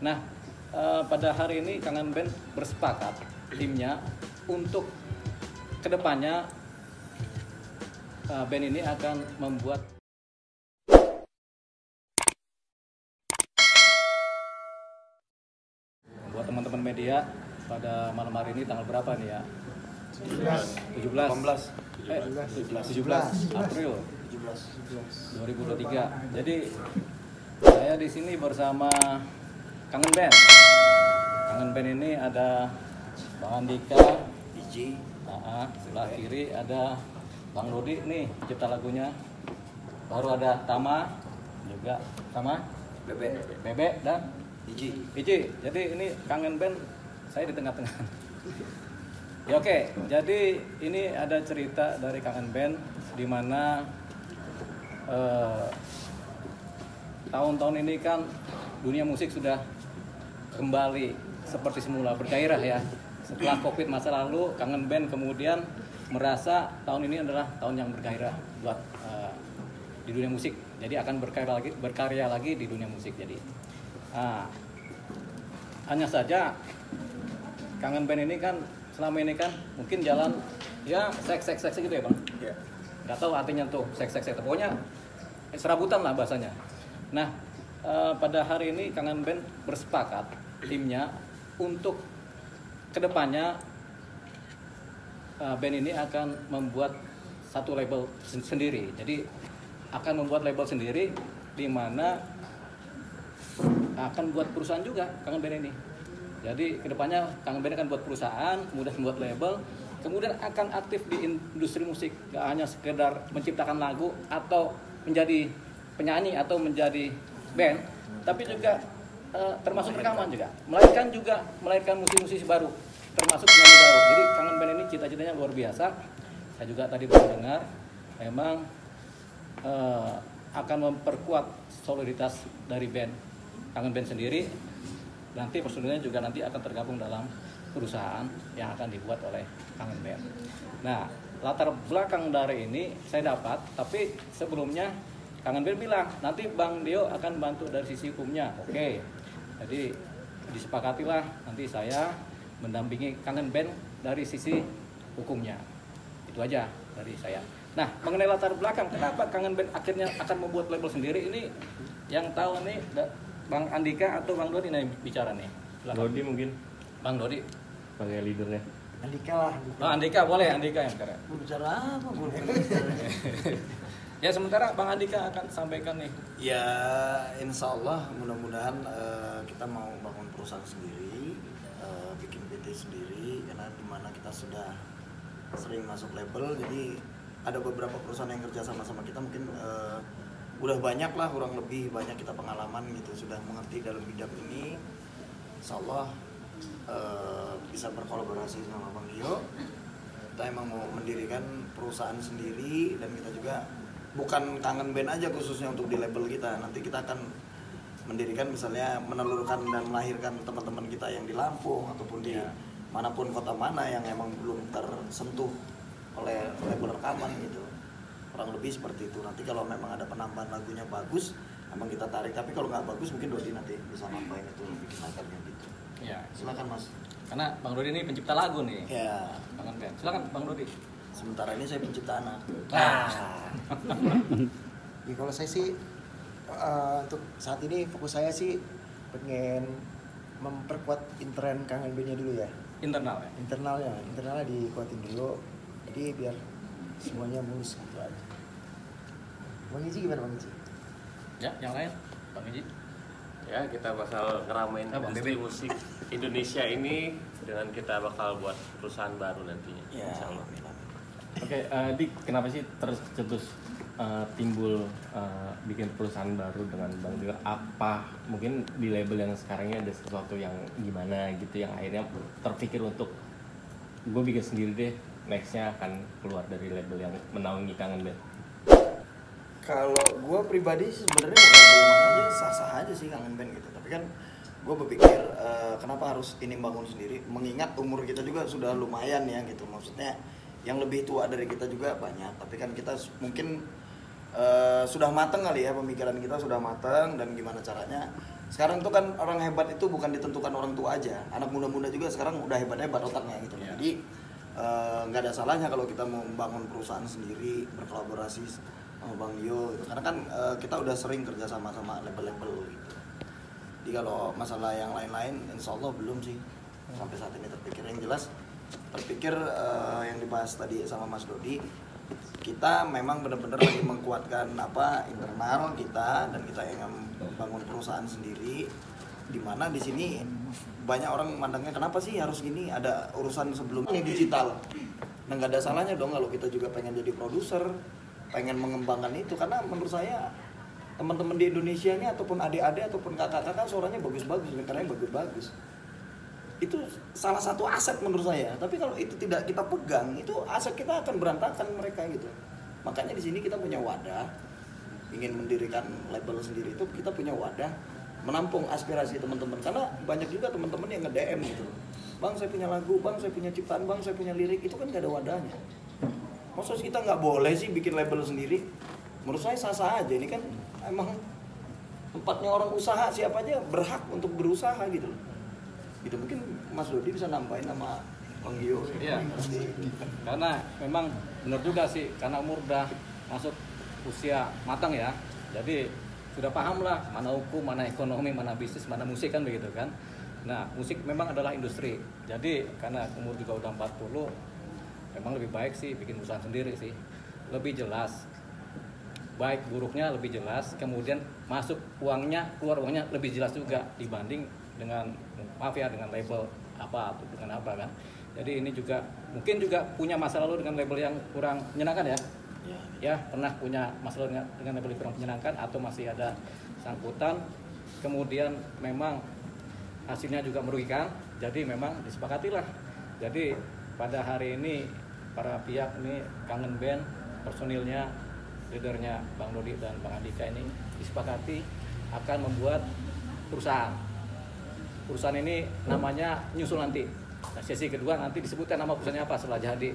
Nah, pada hari ini Kangen Band bersepakat timnya untuk kedepannya band ini akan membuat buat teman-teman media pada malam hari ini tanggal berapa nih ya? 17 April 2023. Jadi saya di sini bersama Kangen Band. Kangen Band ini ada Bang Andika, Iji, sebelah kiri ada Bang Rudi nih pencipta lagunya. Baru ada Tama juga sama Bebe dan Iji. Jadi ini Kangen Band saya di tengah-tengah. Ya oke, jadi ini ada cerita dari Kangen Band di mana tahun-tahun ini kan dunia musik sudah kembali seperti semula bergairah ya. Setelah Covid masa lalu, Kangen Band kemudian merasa tahun ini adalah tahun yang bergairah buat di dunia musik. Jadi akan berkarya lagi di dunia musik. Jadi hanya saja Kangen Band ini kan selama ini kan mungkin jalan ya seks gitu ya Bang. ya. Nggak tahu artinya tuh seks pokoknya serabutan lah bahasanya. Nah, pada hari ini Kangen Band bersepakat timnya untuk kedepannya band ini akan membuat satu label sendiri. Jadi akan membuat label sendiri di mana akan buat perusahaan juga Kangen Band ini. Jadi kedepannya Kangen Band akan buat perusahaan, kemudian membuat label, kemudian akan aktif di industri musik. Gak hanya sekedar menciptakan lagu atau menjadi penyanyi atau menjadi band, tapi juga termasuk rekaman juga. Melahirkan musisi-musisi baru, termasuk penyanyi baru. Jadi Kangen Band ini cita-citanya luar biasa. Saya juga tadi baru dengar, memang akan memperkuat soliditas dari band Kangen Band sendiri. Nanti personilnya juga nanti akan tergabung dalam perusahaan yang akan dibuat oleh Kangen Band. Nah, latar belakang dari ini saya dapat, tapi sebelumnya Kangen Band bilang nanti Bang Dio akan bantu dari sisi hukumnya. Oke, jadi disepakatilah nanti saya mendampingi Kangen Band dari sisi hukumnya. Itu aja dari saya. Nah, mengenai latar belakang kenapa Kangen Band akhirnya akan membuat label sendiri ini, yang tahu nih Bang Andika atau Bang Dodi nih bicara nih. Silakan. Dodi mungkin. Bang Dodi Sebagai leadernya. Andika lah. Oh, Andika boleh, Andika yang sekarang. Mau bicara apa? Ya sementara Bang Andika akan sampaikan nih. Ya, insya Allah mudah-mudahan kita mau bangun perusahaan sendiri, bikin PT sendiri, karena dimana kita sudah sering masuk label, jadi ada beberapa perusahaan yang kerja sama kita mungkin udah banyak lah, kurang lebih banyak kita pengalaman gitu, sudah mengerti dalam bidang ini. Insya Allah bisa berkolaborasi sama Bang Dio. Kita emang mau mendirikan perusahaan sendiri, dan kita juga bukan Kangen Band aja khususnya untuk di label kita. Nanti kita akan mendirikan misalnya menelurkan dan melahirkan teman-teman kita yang di Lampung ataupun di manapun kota mana yang emang belum tersentuh oleh label rekaman gitu. Kurang lebih seperti itu. Nanti kalau memang ada penambahan lagunya bagus, memang kita tarik. Tapi kalau nggak bagus, mungkin Dodi nanti bisa nambahin itu, bikin latarnya gitu. Ya, Silakan Mas. karena Bang Dodi ini pencipta lagu nih. Ya. Kangen Band. Silakan Bang Dodi. Sementara ini saya pencipta anak. Ya, kalau saya sih untuk saat ini fokus saya sih pengen memperkuat intern Kangen Band-nya dulu ya. Internal ya. Internalnya dikuatin dulu. Jadi biar semuanya mulus gitu aja. Bang Iji gimana Bang Iji? Ya, yang lain Bang Iji. Ya, kita bakal ngeramein Bang industri Bebe. musik Indonesia ini dengan kita bakal buat perusahaan baru nantinya. Ya. Insya Allah. Oke, Dik, kenapa sih tercetus timbul bikin perusahaan baru dengan Bang Dio? Apa mungkin di label yang sekarangnya ada sesuatu yang gimana gitu yang akhirnya terpikir untuk gue bikin sendiri deh, nextnya akan keluar dari label yang menaungi Kangen Band? Kalau gue pribadi sih sebenarnya mau label mana aja sah-sah aja sih Kangen Band gitu. Tapi kan gue berpikir kenapa harus ini bangun sendiri? Mengingat umur kita juga sudah lumayan ya gitu. Maksudnya yang lebih tua dari kita juga banyak. Tapi kan kita mungkin sudah mateng kali ya, pemikiran kita sudah mateng, dan gimana caranya sekarang tuh kan orang hebat itu bukan ditentukan orang tua aja, anak muda-muda juga sekarang udah hebat-hebat otaknya gitu. Iya. Jadi nggak ada salahnya kalau kita mau membangun perusahaan sendiri, berkolaborasi sama Bang Dio gitu. Karena kan kita udah sering kerja sama label-label gitu. Jadi kalau masalah yang lain-lain insya Allah belum sih sampai saat ini terpikir. Yang jelas terpikir yang dibahas tadi sama Mas Dodi, kita memang benar-benar lagi menguatkan internal kita, dan kita ingin membangun perusahaan sendiri, di mana di sini banyak orang memandangnya kenapa sih harus gini, ada urusan sebelumnya digital. Nah nggak ada salahnya dong kalau kita juga pengen jadi produser, pengen mengembangkan itu, karena menurut saya teman-teman di Indonesia ini ataupun adik-adik ataupun kakak-kakak suaranya bagus-bagus, karena bagus-bagus. Itu salah satu aset menurut saya. Tapi kalau itu tidak kita pegang, itu aset kita akan berantakan mereka gitu. Makanya di sini kita punya wadah, ingin mendirikan label sendiri itu kita punya wadah menampung aspirasi teman-teman. Karena banyak juga teman-teman yang nge-DM gitu. Bang saya punya lagu, bang saya punya ciptaan, bang saya punya lirik, itu kan nggak ada wadahnya. Maksudnya kita nggak boleh sih bikin label sendiri? Menurut saya sah-sah aja. Ini kan emang tempatnya orang usaha, siapa aja berhak untuk berusaha gitu. Gitu mungkin Mas Dodi bisa nambahin sama Bang Gio. Iya. Karena memang benar juga sih, karena umur udah masuk usia matang ya. Jadi sudah paham lah mana hukum, mana ekonomi, mana bisnis, mana musik kan begitu kan. Nah, musik memang adalah industri. Jadi karena umur juga udah 40, memang lebih baik sih bikin usaha sendiri sih. Lebih jelas. Baik buruknya lebih jelas, kemudian masuk uangnya, keluar uangnya lebih jelas juga dibanding dengan dengan label apa atau dengan apa kan. Jadi ini juga mungkin juga punya masa lalu dengan label yang kurang menyenangkan ya. Ya pernah punya masalah dengan label yang kurang menyenangkan atau masih ada sangkutan, kemudian memang hasilnya juga merugikan. Jadi memang disepakatilah. Jadi pada hari ini para pihak ini Kangen Band, personilnya, leadernya Bang Dodi dan Bang Andika ini disepakati akan membuat perusahaan. Perusahaan ini namanya nyusul nanti. Nah, sesi kedua nanti disebutkan nama perusahaannya apa setelah jadi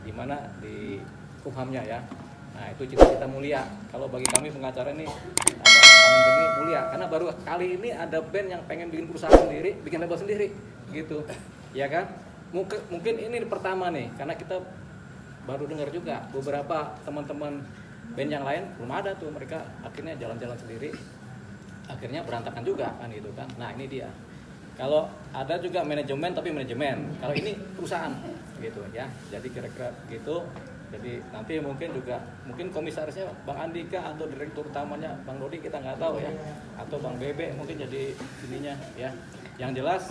di mana di Kumhamnya ya. Nah itu cita-cita mulia. Kalau bagi kami pengacara ini Kangen Band ini mulia karena baru kali ini ada band yang pengen bikin perusahaan sendiri, bikin label sendiri gitu. Ya kan? Mungkin ini pertama nih karena kita baru dengar juga beberapa teman-teman band yang lain belum ada tuh, mereka akhirnya jalan-jalan sendiri. Akhirnya berantakan juga kan gitu kan. Nah ini dia. Kalau ada juga manajemen tapi manajemen. Kalau ini perusahaan gitu ya. Jadi kira-kira gitu. Jadi nanti mungkin komisarisnya Bang Andika atau direktur utamanya Bang Dodi kita nggak tahu ya. Atau Bang Bebe mungkin jadi ininya ya. Yang jelas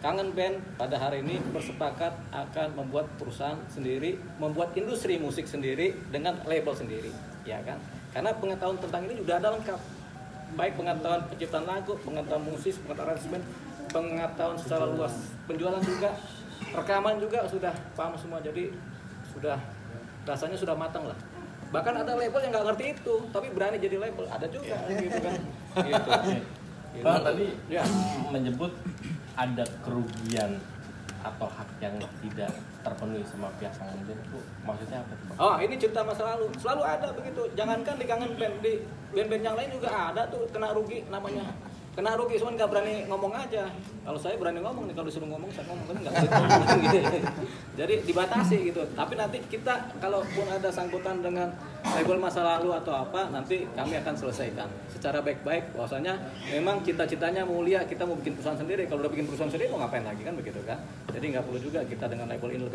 Kangen Band pada hari ini bersepakat akan membuat perusahaan sendiri, membuat industri musik sendiri dengan label sendiri, ya kan? Karena pengetahuan tentang ini sudah ada lengkap. Baik pengetahuan penciptaan lagu, pengetahuan musik, pengetahuan aransemen, pengetahuan secara luas penjualan juga, rekaman juga sudah paham semua. Jadi sudah rasanya sudah matang lah. Bahkan ada label yang nggak ngerti itu, tapi berani jadi label, ada juga gitu kan. Gitu. Bang tadi ya menyebut ada kerugian atau hak yang tidak terpenuhi sama pihak Kangen Band, itu maksudnya apa tuh Bang? Oh ini cerita masa lalu, selalu ada begitu. Jangankan di Kangen Band, di band-band yang lain juga ada tuh kena rugi namanya. Kena rugi, cuman nggak berani ngomong aja. Kalau saya berani ngomong nih, kalau disuruh ngomong saya ngomong, kan nggak bisa gitu. Jadi dibatasi gitu. Tapi nanti kita kalaupun ada sangkutan dengan label masa lalu atau apa, nanti kami akan selesaikan secara baik-baik. Bahwasanya memang cita-citanya mulia, kita mau bikin perusahaan sendiri. Kalau udah bikin perusahaan sendiri mau ngapain lagi kan begitu kan? Jadi nggak perlu juga kita dengan label ini.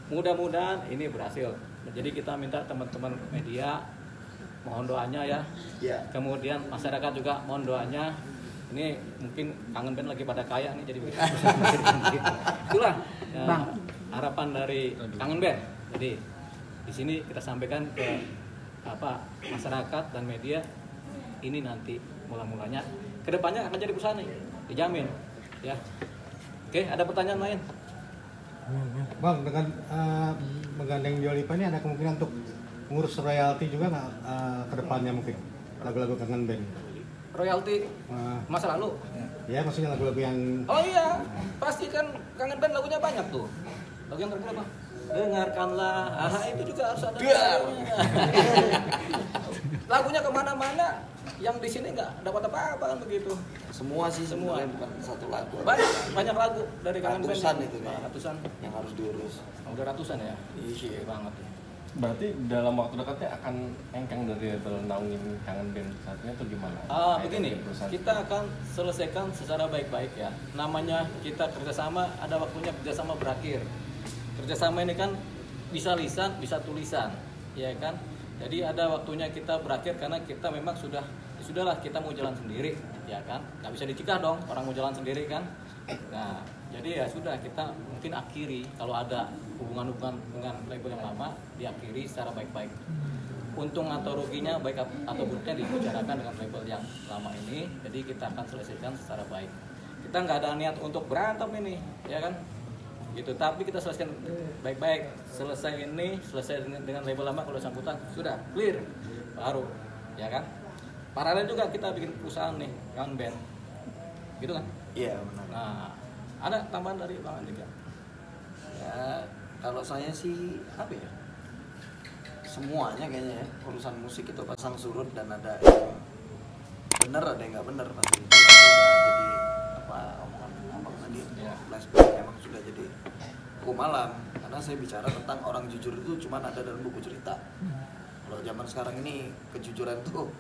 Mudah-mudahan ini berhasil. Jadi kita minta teman-teman media mohon doanya ya. Kemudian masyarakat juga mohon doanya. Ini mungkin Kangen Band lagi pada kaya nih jadi itulah ya, harapan dari Kangen Band. Jadi di sini kita sampaikan ke masyarakat dan media ini nanti mula-mulanya kedepannya akan jadi perusahaan nih, dijamin ya. Oke, ada pertanyaan lain? Bang, dengan menggandeng Diolipa ini ada kemungkinan untuk ngurus royalti juga nggak kedepannya mungkin lagu-lagu Kangen Band? Royalti masa lalu? Ya, maksudnya lagu-lagu yang... Oh iya, pasti kan Kangen Band lagunya banyak tuh. Lagu yang terkenal apa? Dengarkanlah, itu juga harus ada. Lagunya kemana-mana, yang di sini nggak dapat apa-apa kan begitu. Semua sih Semua. sebenarnya bukan satu lagu. Banyak lagu dari kangen band. Ratusan itu kan. Ratusan. Yang harus diurus. Udah ratusan ya. Iya banget. Berarti dalam waktu dekatnya akan engkang dari label naungin kangen band saatnya atau gimana? Begini, Perusahaan. kita akan selesaikan secara baik-baik ya. Namanya kita kerjasama, ada waktunya kerjasama berakhir. Kerjasama ini kan bisa lisan, bisa tulisan, ya kan. Jadi ada waktunya kita berakhir karena kita memang sudahlah kita mau jalan sendiri, ya kan. Nggak bisa dicegah dong orang mau jalan sendiri kan. Nah, jadi ya sudah kita mungkin akhiri kalau ada hubungan-hubungan dengan label yang lama diakhiri secara baik-baik. Untung atau ruginya baik atau buruknya dibicarakan dengan label yang lama ini. Jadi kita akan selesaikan secara baik. Kita nggak ada niat untuk berantem ini, ya kan? Gitu. Tapi kita selesaikan baik-baik. Selesai dengan label lama kalau sambutan sudah clear, baru, ya kan? Paralel juga kita bikin perusahaan nih, kangen band, gitu kan? Iya benar. Nah, ada tambahan dari Bang Andika? Ya kalau saya sih apa ya? Semuanya kayaknya ya urusan musik itu pasang surut dan ada yang bener ada yang nggak bener pasti. Itu sudah jadi apa omongan abang tadi Ya. flashback emang sudah jadi hukum malam karena saya bicara tentang orang jujur itu cuma ada dalam buku cerita. Kalau zaman sekarang ini kejujuran tuh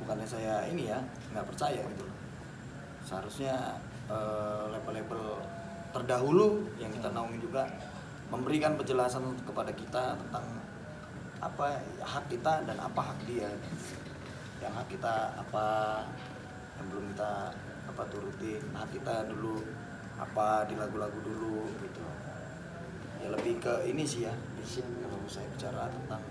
bukannya saya ini ya nggak percaya gitu loh. Seharusnya label-label terdahulu yang kita naungi juga memberikan penjelasan kepada kita tentang apa hak kita dan apa hak dia. Yang hak kita apa yang belum kita apa turutin, hak kita dulu apa di lagu-lagu dulu gitu. Ya lebih ke ini sih ya, kalau saya bicara tentang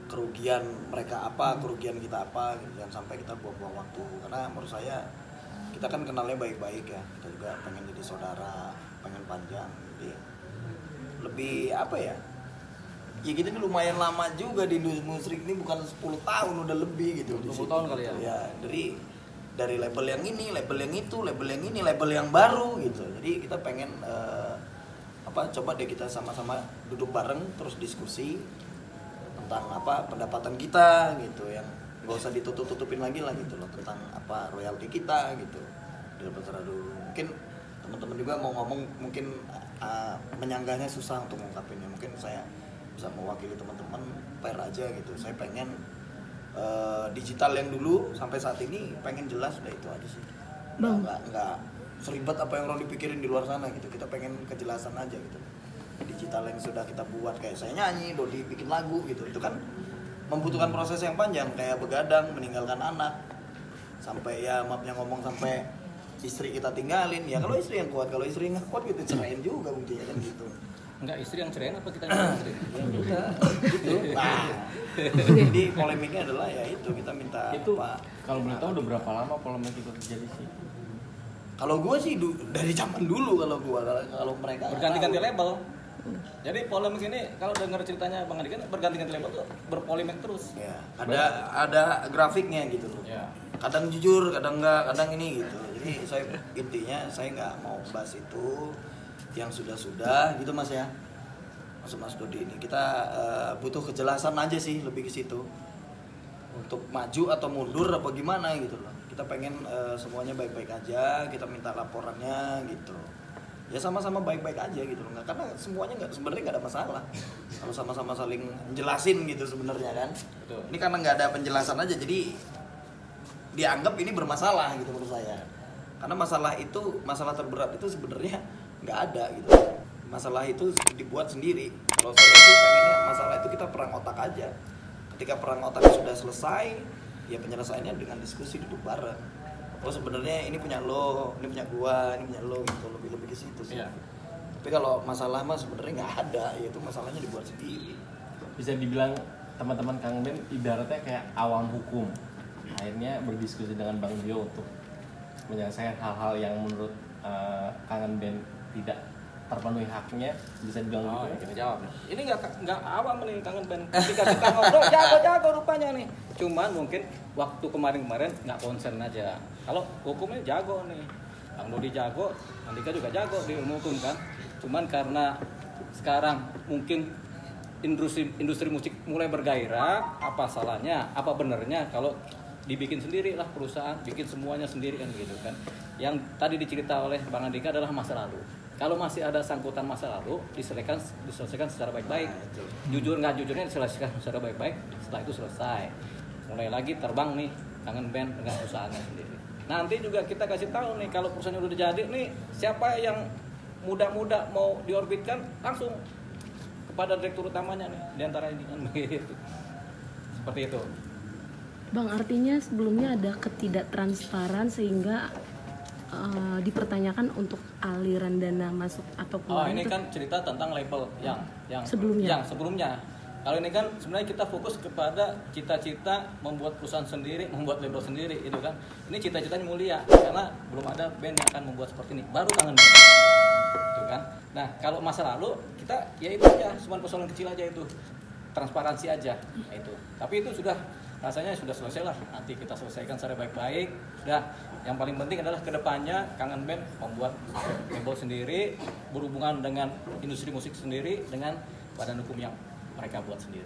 kerugian mereka apa, kerugian kita apa, gitu. Jangan sampai kita buang-buang waktu. Karena menurut saya kita kan kenalnya baik-baik ya, kita juga pengen jadi saudara, pengen panjang. Jadi lebih apa ya? Ya kita ini lumayan lama juga di industri musik ini, bukan 10 tahun udah lebih gitu. 20 tahun kali ya? Ya dari label yang ini, label yang itu, label yang ini, label yang baru gitu. Jadi kita pengen coba deh kita sama-sama duduk bareng terus diskusi tentang apa pendapatan kita gitu, yang nggak usah ditutup-tutupin lagi lah gitu loh, tentang apa royalti kita gitu dari dulu. Mungkin teman-teman juga mau ngomong mungkin menyanggahnya susah untuk mengungkapinnya, mungkin saya bisa mewakili teman-teman fair aja gitu. Saya pengen digital yang dulu sampai saat ini pengen jelas, udah itu aja sih. Nggak seribet apa yang orang dipikirin di luar sana gitu. Kita pengen kejelasan aja gitu. Digital yang sudah kita buat, kayak saya nyanyi, Dodi bikin lagu gitu, itu kan membutuhkan proses yang panjang, kayak begadang, meninggalkan anak, sampai ya maafnya ngomong sampai istri kita tinggalin. Ya kalau istri yang kuat, kalau istri nggak kuat gitu cerain juga buktinya kan gitu. Enggak, istri yang cerain apa kita yang istri? Ya udah gitu. Nah, jadi polemiknya adalah ya itu kita minta Itu apa? kalau boleh tahu udah berapa lama polemik itu terjadi sih? Kalau gue sih dari zaman dulu, kalau mereka nggak Berganti-ganti tahu. label. Jadi polemik ini kalau dengar ceritanya Bang Andi kan berganti-ganti label tuh berpolemik terus. Ya, ada grafiknya gitu loh. Ya. Kadang jujur, kadang enggak, kadang ini gitu. Jadi intinya saya nggak mau bahas itu yang sudah gitu Mas ya. Mas Dodi ini kita butuh kejelasan aja sih, lebih ke situ. Untuk maju atau mundur apa gimana gitu loh. Kita pengen semuanya baik-baik aja, kita minta laporannya gitu. Ya sama-sama baik-baik aja gitu loh. Karena semuanya sebenarnya nggak ada masalah. Kalau sama-sama saling jelasin gitu sebenarnya kan. Betul. Ini karena nggak ada penjelasan aja, jadi dianggap ini bermasalah gitu menurut saya. Karena masalah terberat itu sebenarnya nggak ada gitu. Masalah itu dibuat sendiri. Kalau saya sih pengennya masalah itu kita perang otak aja. Ketika perang otak sudah selesai, ya penyelesaiannya dengan diskusi, duduk bareng. Oh sebenarnya ini punya lo, ini punya gua, ini punya lo gitu, lebih ke situ sih. Iya. Tapi kalau masalah mah sebenarnya nggak ada, yaitu masalahnya dibuat sendiri. Bisa dibilang teman-teman Kangen Band ibaratnya kayak awam hukum. Akhirnya berdiskusi dengan Bang Dio untuk menyelesaikan hal-hal yang menurut Kangen Band tidak terpenuhi haknya, bisa dibilang Oh, gitu. kita jawab. Ini nggak awam nih Kangen Band. Ketika kita ngobrol jago rupanya nih. Cuman mungkin waktu kemarin nggak concern aja. Kalau hukumnya jago nih. Bang Dodi jago, Andika juga jago di ilmu hukum kan. Cuman karena sekarang mungkin industri musik mulai bergairah, apa salahnya, apa benernya kalau dibikin sendiri lah perusahaan, bikin semuanya sendiri kan gitu kan. Yang tadi dicerita oleh Bang Andika adalah masa lalu. Kalau masih ada sangkutan masa lalu, diselesaikan secara baik-baik. Jujur nggak jujurnya diselesaikan secara baik-baik, setelah itu selesai. Mulai lagi terbang nih Kangen Band dengan perusahaannya sendiri. Nanti juga kita kasih tahu nih kalau perusahaannya udah jadi nih, siapa yang muda-muda mau diorbitkan langsung kepada direktur utamanya nih di antara ini kan begitu. Seperti itu. Bang, artinya sebelumnya ada ketidaktransparan sehingga dipertanyakan untuk aliran dana masuk atau keluar. Ini kan cerita tentang label yang sebelumnya. Yang sebelumnya. Kalau ini kan sebenarnya kita fokus kepada cita-cita membuat perusahaan sendiri, membuat label sendiri itu kan. Ini cita-citanya mulia karena belum ada band yang akan membuat seperti ini. Baru Kangen Band. Itu kan. Nah, kalau masa lalu kita ya itu aja, cuma persoalan kecil aja itu. Transparansi aja itu. Tapi itu sudah rasanya sudah selesai lah. Nanti kita selesaikan secara baik-baik. Sudah. Yang paling penting adalah kedepannya Kangen Band membuat label sendiri, berhubungan dengan industri musik sendiri, dengan badan hukum yang mereka buat sendiri.